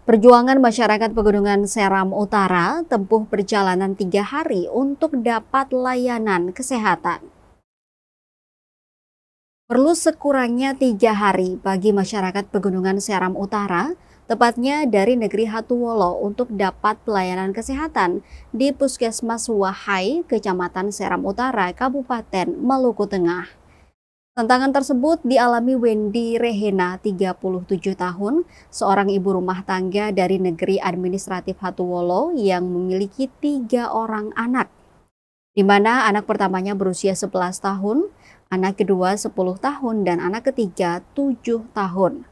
Perjuangan masyarakat Pegunungan Seram Utara tempuh perjalanan 3 hari untuk dapat layanan kesehatan. Perlu sekurangnya 3 hari bagi masyarakat Pegunungan Seram Utara, tepatnya dari negeri Hatuwolo untuk dapat pelayanan kesehatan di Puskesmas Wahai, Kecamatan Seram Utara, Kabupaten Maluku Tengah. Tantangan tersebut dialami Wendy Rehena, 37 tahun, seorang ibu rumah tangga dari negeri administratif Hatuwolo yang memiliki 3 orang anak, di mana anak pertamanya berusia 11 tahun, anak kedua 10 tahun, dan anak ketiga 7 tahun.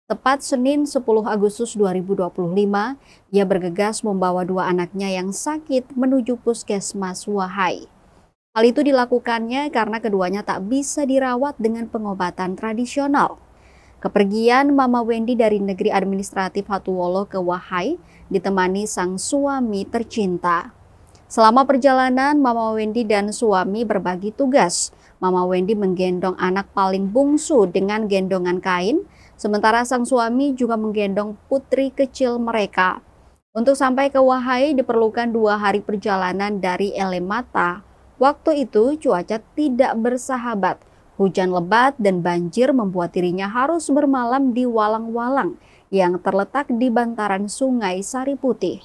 Tepat Senin 10 Agustus 2025, ia bergegas membawa 2 anaknya yang sakit menuju Puskesmas Wahai. Hal itu dilakukannya karena keduanya tak bisa dirawat dengan pengobatan tradisional. Kepergian Mama Wendy dari negeri administratif Hatuwolo ke Wahai ditemani sang suami tercinta. Selama perjalanan, Mama Wendy dan suami berbagi tugas. Mama Wendy menggendong anak paling bungsu dengan gendongan kain, sementara sang suami juga menggendong putri kecil mereka. Untuk sampai ke Wahai diperlukan 2 hari perjalanan dari Elemata. Waktu itu cuaca tidak bersahabat, hujan lebat dan banjir membuat dirinya harus bermalam di walang-walang yang terletak di bantaran Sungai Sari Putih.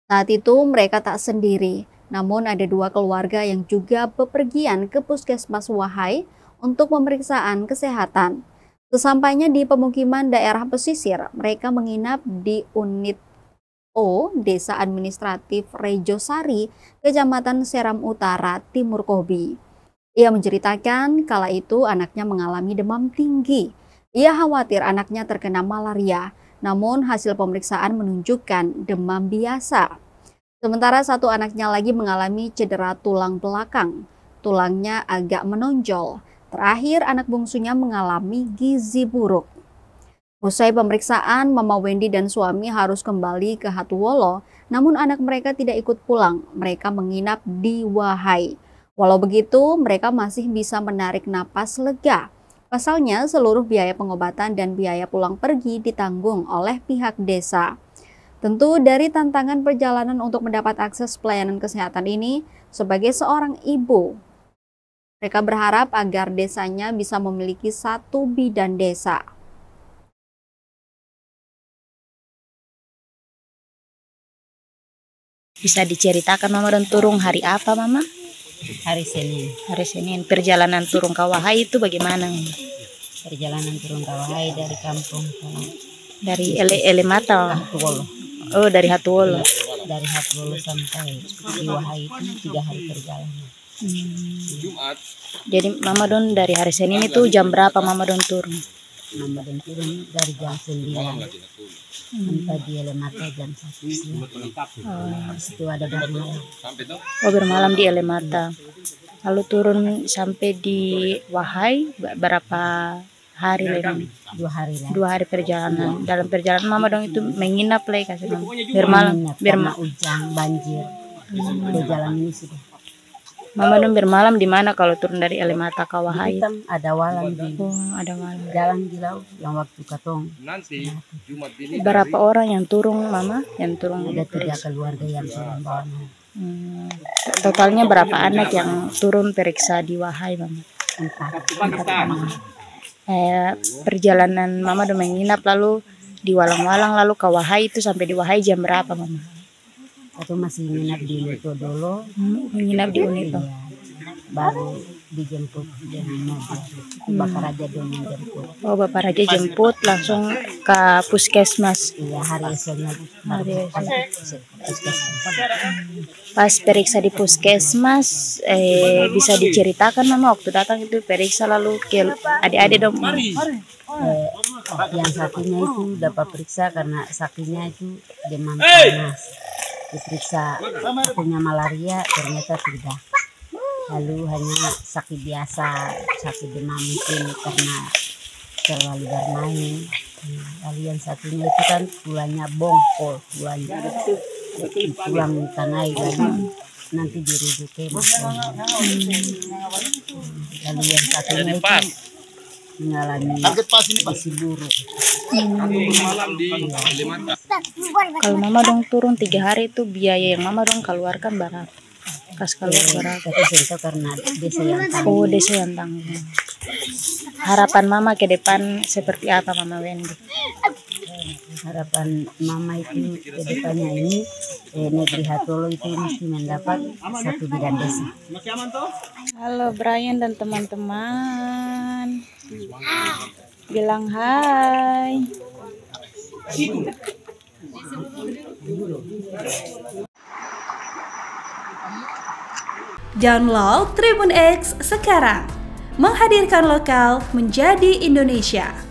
Saat itu mereka tak sendiri, namun ada 2 keluarga yang juga bepergian ke Puskesmas Wahai untuk pemeriksaan kesehatan. Sesampainya di pemukiman daerah pesisir, mereka menginap di unit O, Desa Administratif Rejosari, Kecamatan Seram Utara, Timur Kobi. Ia menceritakan kala itu anaknya mengalami demam tinggi. Ia khawatir anaknya terkena malaria, namun hasil pemeriksaan menunjukkan demam biasa. Sementara 1 anaknya lagi mengalami cedera tulang belakang. Tulangnya agak menonjol. Terakhir, anak bungsunya mengalami gizi buruk. Usai pemeriksaan, Mama Wendy dan suami harus kembali ke Hatuwolo, namun anak mereka tidak ikut pulang. Mereka menginap di Wahai. Walau begitu, mereka masih bisa menarik napas lega. Pasalnya, seluruh biaya pengobatan dan biaya pulang pergi ditanggung oleh pihak desa. Tentu dari tantangan perjalanan untuk mendapat akses pelayanan kesehatan ini, sebagai seorang ibu, mereka berharap agar desanya bisa memiliki 1 bidan desa. Bisa diceritakan Mama dan turun hari apa Mama? Hari Senin. Hari Senin. Perjalanan turun ke Wahai itu bagaimana Mama? Perjalanan turun ke Wahai dari kampung ke Dari Elemata. Hatuwolo. Oh, dari Hatuwolo. Dari Hatuwolo sampai di Wahai itu 3 hari perjalanan. Jadi Mama don dari hari Senin itu jam berapa Mama don turun? Mama dan turun dari jam 9 sampai di Elemata jam 1 siang. Situ ada bermalam. Oh, bermalam di Elemata. Lalu turun sampai di Wahai berapa hari lagi? 2 hari lah. 2 hari perjalanan. Dalam perjalanan Mama dong itu menginap lagi kasih Mama. Bermalam. Karena hujan, banjir. Di jalan ini sudah. Mama dong bermalam di mana kalau turun dari Elemata ke Wahai? Hitam ada walang di Ada malam. jalan di laut yang waktu katong. Berapa orang yang turun Mama? Yang turun Ada 3 keluarga yang turun bawa. Totalnya berapa anak yang turun periksa di Wahai Mama? 4. Perjalanan Mama udah menginap lalu di walang-walang lalu ke Wahai itu sampai di Wahai jam berapa Mama? Aku masih menginap di Unito dulu. Menginap di Unito. Iya, baru dijemput dengan mobil. Bapak Raja dong yang jemput. Oh, Bapak Raja jemput langsung ke Puskesmas. Iya, hari esoknya. Puskesmas. Pas periksa di Puskesmas, bisa diceritakan Mama waktu datang itu periksa lalu ke adik-adik dong. Yang satunya itu dapat periksa karena sakinya itu demam panas. Diperiksa punya malaria ternyata tidak. Lalu hanya sakit biasa, sakit demam mungkin karena terlalu bermain. Lalu yang satunya itu kan tulangnya bongkol, tulang tanai lalu nanti dirujuk ke Mas. Lalu yang satunya itu mengalami gizi buruk. Kalau mama dong turun 3 hari itu biaya yang mama dong keluarkan berapa? Kas keluar berapa? Tapi itu karena desa yang tanggung. Oh, desa yang tanggung. Harapan mama ke depan seperti apa, Mama Wendy? Harapan mama itu ke depannya ini negeri Hatolo itu mesti mendapat satu bidan desa. Halo Brian dan teman-teman. Bilang hai. Download Tribun X sekarang. Menghadirkan lokal menjadi Indonesia.